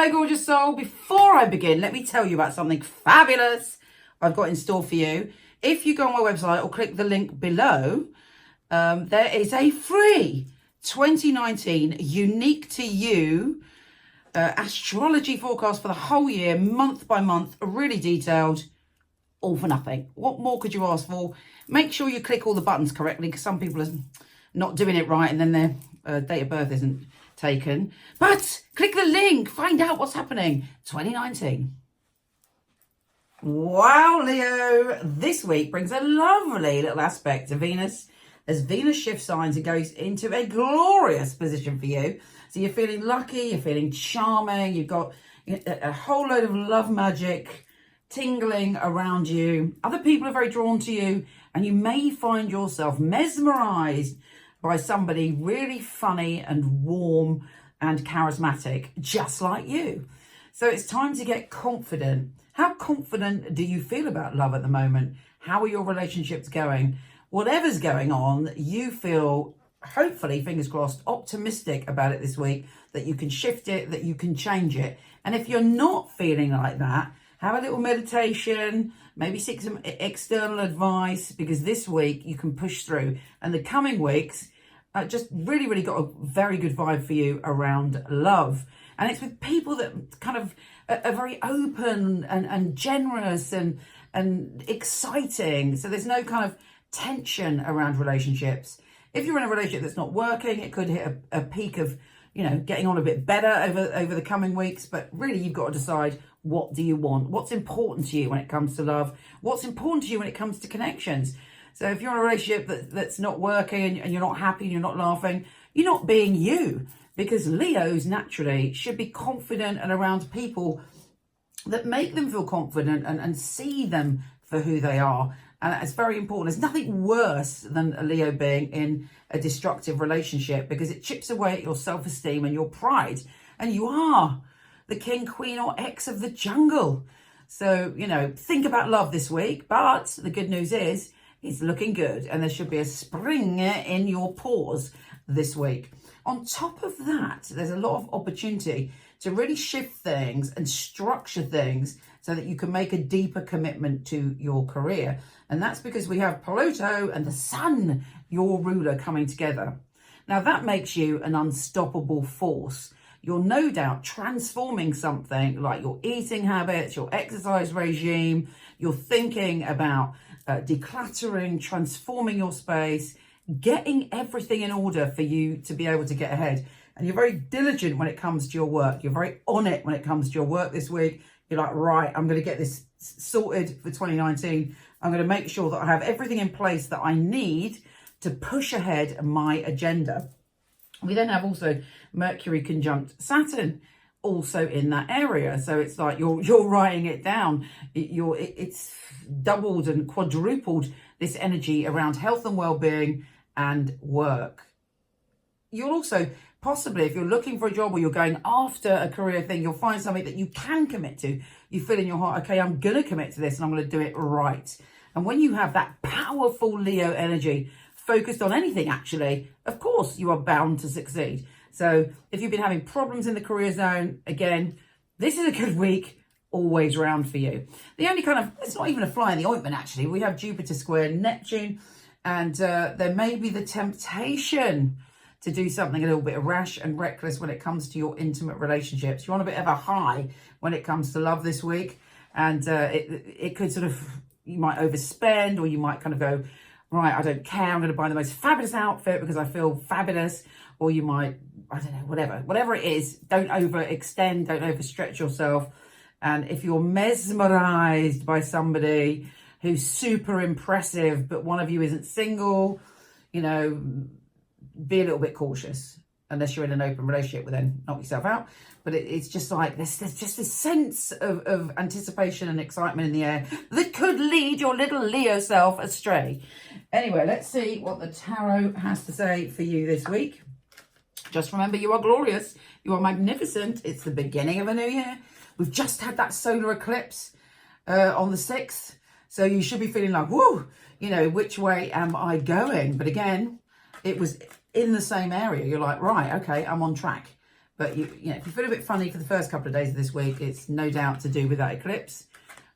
Hello, gorgeous soul. Before I begin, let me tell you about something fabulous I've got in store for you. If you go on my website or click the link below, there is a free 2019 unique to you astrology forecast for the whole year, month by month, really detailed, all for nothing. What more could you ask for? Make sure you click all the buttons correctly, because some people are not doing it right and then their date of birth isn't taken. But click the link, find out what's happening 2019. Wow, Leo, this week brings a lovely little aspect to Venus as Venus shifts signs and goes into a glorious position for you. So you're feeling lucky, you're feeling charming, you've got a whole load of love magic tingling around you. Other people are very drawn to you, and you may find yourself mesmerized by somebody really funny and warm and charismatic, just like you. So it's time to get confident. How confident do you feel about love at the moment? How are your relationships going? Whatever's going on, you feel, hopefully, fingers crossed, optimistic about it this week, that you can shift it, that you can change it. And if you're not feeling like that, have a little meditation, maybe seek some external advice, because this week you can push through. And the coming weeks, just really got a very good vibe for you around love. And it's with people that kind of are very open and generous and exciting. So there's no kind of tension around relationships. If you're in a relationship that's not working, it could hit a peak of, getting on a bit better over the coming weeks. But really, you've got to decide, what do you want? What's important to you when it comes to love? What's important to you when it comes to connections? So if you're in a relationship that's not working and you're not happy and you're not laughing, you're not being you. Because Leos naturally should be confident and around people that make them feel confident and see them for who they are. And that's very important. There's nothing worse than a Leo being in a destructive relationship, because it chips away at your self-esteem and your pride. And you are the king, queen, or ex of the jungle. So, think about love this week. But the good news is, it's looking good, and there should be a spring in your pores this week. On top of that, there's a lot of opportunity to really shift things and structure things so that you can make a deeper commitment to your career. And that's because we have Pluto and the Sun, your ruler, coming together. Now that makes you an unstoppable force. You're no doubt transforming something like your eating habits, your exercise regime. You're thinking about decluttering, transforming your space, getting everything in order for you to be able to get ahead. And you're very diligent when it comes to your work. You're very on it when it comes to your work this week. You're like, right, I'm going to get this sorted for 2019. I'm going to make sure that I have everything in place that I need to push ahead my agenda. We then have also Mercury conjunct Saturn, also in that area. So it's like you're writing it down. It's doubled and quadrupled this energy around health and well-being and work. You'll also possibly, if you're looking for a job or you're going after a career thing, you'll find something that you can commit to. You feel in your heart, okay, I'm going to commit to this and I'm going to do it right. And when you have that powerful Leo energy focused on anything, actually, of course, you are bound to succeed. So if you've been having problems in the career zone, again, this is a good week always round for you. The only it's not even a fly in the ointment, actually. We have Jupiter square Neptune, and there may be the temptation to do something a little bit rash and reckless when it comes to your intimate relationships. You're on a bit of a high when it comes to love this week, and it could you might overspend, or you might kind of go, right, I don't care, I'm going to buy the most fabulous outfit because I feel fabulous. Or you might, I don't know, whatever it is, don't overextend, don't overstretch yourself. And if you're mesmerized by somebody who's super impressive, but one of you isn't single, be a little bit cautious. Unless you're in an open relationship, then knock yourself out. But it's just like, there's just this sense of anticipation and excitement in the air that could lead your little Leo self astray. Anyway, let's see what the tarot has to say for you this week. Just remember, you are glorious. You are magnificent. It's the beginning of a new year. We've just had that solar eclipse on the 6th. So you should be feeling like, whoa, which way am I going? But again, it was in the same area. You're like, right, okay, I'm on track. But you know, if you feel a bit funny for the first couple of days of this week, it's no doubt to do with that eclipse.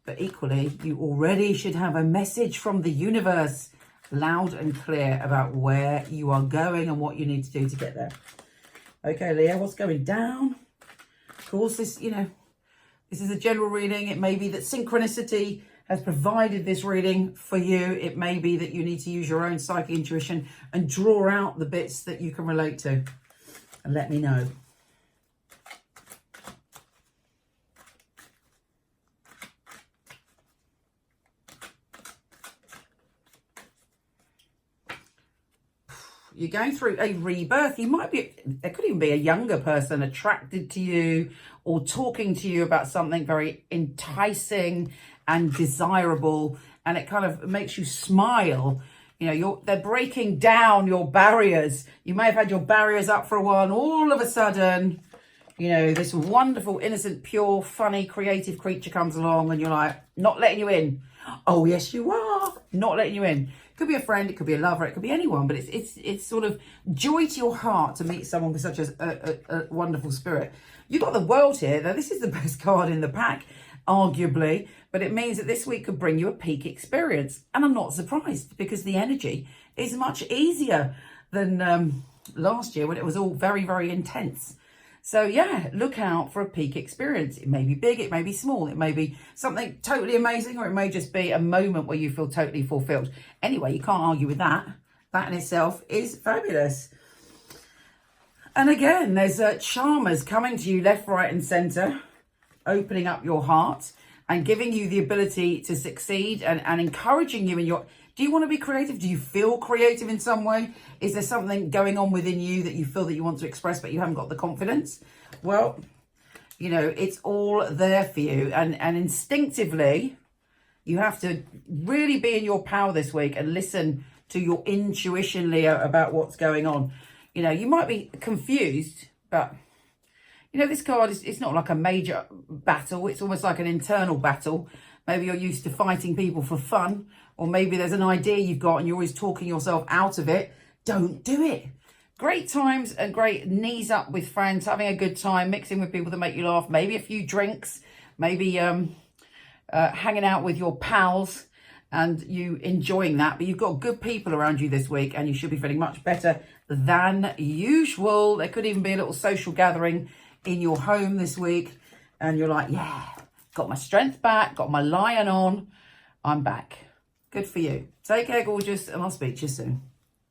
But equally, you already should have a message from the universe, loud and clear, about where you are going and what you need to do to get there. Okay, Leo, what's going down? Of course, this, you know, this is a general reading. It may be that synchronicity has provided this reading for you. It may be that you need to use your own psychic intuition and draw out the bits that you can relate to. And let me know. You're going through a rebirth. You might be, there could even be a younger person attracted to you or talking to you about something very enticing and desirable, and it kind of makes you smile. You know, they're breaking down your barriers. You may have had your barriers up for a while, and all of a sudden, you know, this wonderful, innocent, pure, funny, creative creature comes along, and you're like, not letting you in. Oh, yes, you are. Not letting you in. It could be a friend, it could be a lover, it could be anyone, but it's sort of joy to your heart to meet someone with such a wonderful spirit. You've got the World here. Now, this is the best card in the pack, arguably, but it means that this week could bring you a peak experience. And I'm not surprised, because the energy is much easier than last year when it was all very, very intense. So yeah, look out for a peak experience. It may be big, it may be small, it may be something totally amazing, or it may just be a moment where you feel totally fulfilled. Anyway, you can't argue with that. That in itself is fabulous. And again, there's charmers coming to you left, right and centre, opening up your heart and giving you the ability to succeed and encouraging you in your... Do you want to be creative? Do you feel creative in some way? Is there something going on within you that you feel that you want to express, but you haven't got the confidence? Well, you know, it's all there for you. And instinctively, you have to really be in your power this week and listen to your intuition, Leo, about what's going on. You know, you might be confused, but, you know, this card is, it's not like a major battle. It's almost like an internal battle. Maybe you're used to fighting people for fun, or maybe there's an idea you've got and you're always talking yourself out of it. Don't do it. Great times and great knees up with friends, having a good time, mixing with people that make you laugh, maybe a few drinks, maybe hanging out with your pals and you enjoying that. But you've got good people around you this week and you should be feeling much better than usual. There could even be a little social gathering in your home this week and you're like, yeah, got my strength back, got my lion on, I'm back. Good for you. Take care, gorgeous, and I'll speak to you soon.